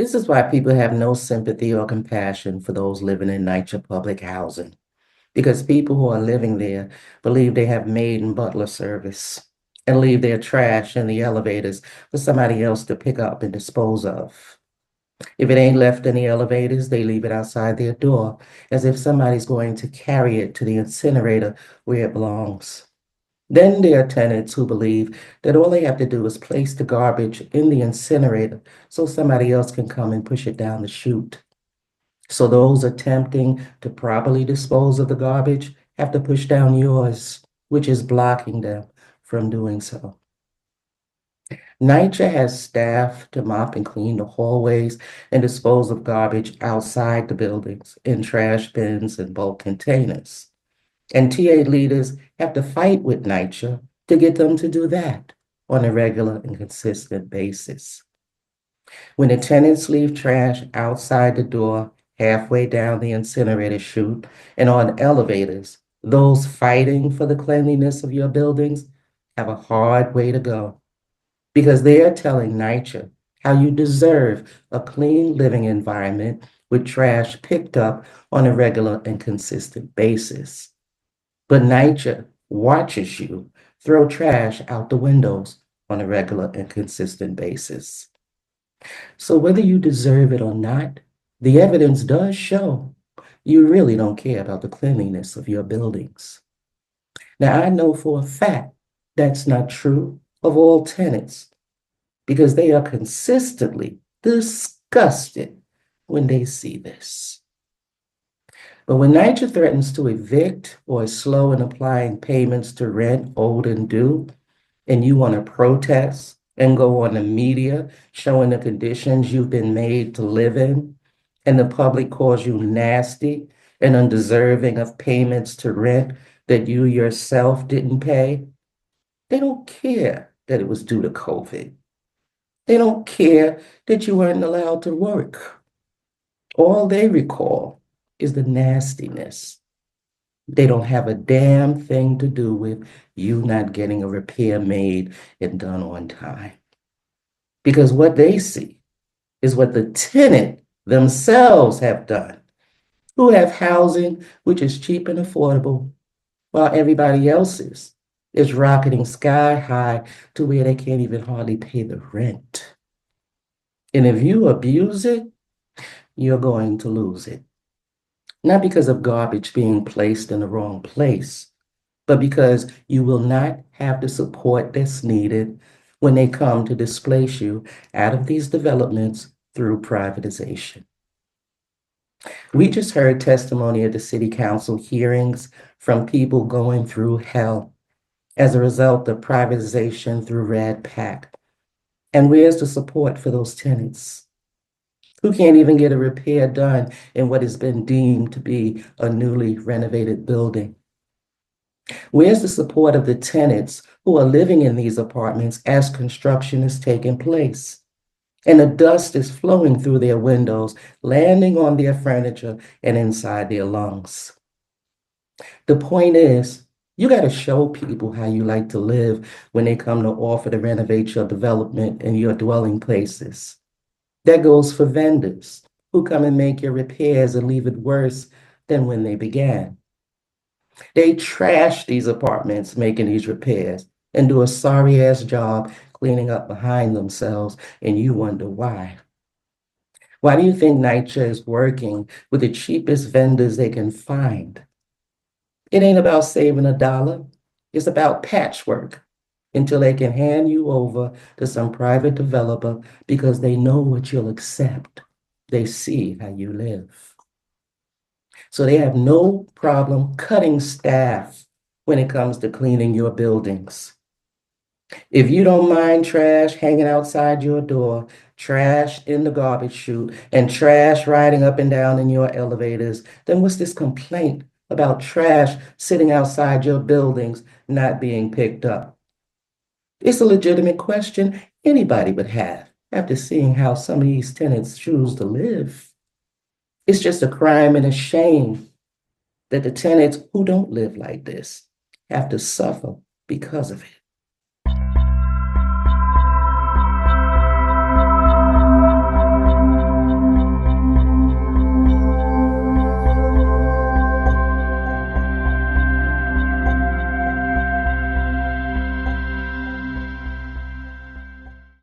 This is why people have no sympathy or compassion for those living in NYCHA public housing, because people who are living there believe they have maid and butler service and leave their trash in the elevators for somebody else to pick up and dispose of. If it ain't left in the elevators, they leave it outside their door as if somebody's going to carry it to the incinerator where it belongs. Then there are tenants who believe that all they have to do is place the garbage in the incinerator so somebody else can come and push it down the chute. So those attempting to properly dispose of the garbage have to push down yours, which is blocking them from doing so. NYCHA has staff to mop and clean the hallways and dispose of garbage outside the buildings in trash bins and bulk containers. And TA leaders have to fight with NYCHA to get them to do that on a regular and consistent basis. When the tenants leave trash outside the door, halfway down the incinerator chute, and on elevators, those fighting for the cleanliness of your buildings have a hard way to go, because they are telling NYCHA how you deserve a clean living environment with trash picked up on a regular and consistent basis. But NYCHA watches you throw trash out the windows on a regular and consistent basis. So whether you deserve it or not, the evidence does show you really don't care about the cleanliness of your buildings. Now, I know for a fact that's not true of all tenants, because they are consistently disgusted when they see this. But when NYCHA threatens to evict or is slow in applying payments to rent owed and due, and you want to protest and go on the media showing the conditions you've been made to live in, and the public calls you nasty and undeserving of payments to rent that you yourself didn't pay, they don't care that it was due to COVID. They don't care that you weren't allowed to work. All they recall is the nastiness. They don't have a damn thing to do with you not getting a repair made and done on time. Because what they see is what the tenant themselves have done, who have housing which is cheap and affordable, while everybody else's is rocketing sky high to where they can't even hardly pay the rent. And if you abuse it, you're going to lose it. Not because of garbage being placed in the wrong place, but because you will not have the support that's needed when they come to displace you out of these developments through privatization. We just heard testimony at the city council hearings from people going through hell as a result of privatization through Red Pack. And where's the support for those tenants who can't even get a repair done in what has been deemed to be a newly renovated building? Where's the support of the tenants who are living in these apartments as construction is taking place and the dust is flowing through their windows, landing on their furniture and inside their lungs? The point is, you got to show people how you like to live when they come to offer to renovate your development and your dwelling places. That goes for vendors who come and make your repairs and leave it worse than when they began. They trash these apartments making these repairs and do a sorry-ass job cleaning up behind themselves, and you wonder why. Why do you think NYCHA is working with the cheapest vendors they can find? It ain't about saving a dollar. It's about patchwork until they can hand you over to some private developer because they know what you'll accept. They see how you live. So they have no problem cutting staff when it comes to cleaning your buildings. If you don't mind trash hanging outside your door, trash in the garbage chute, and trash riding up and down in your elevators, then what's this complaint about trash sitting outside your buildings not being picked up? It's a legitimate question anybody would have after seeing how some of these tenants choose to live. It's just a crime and a shame that the tenants who don't live like this have to suffer because of it.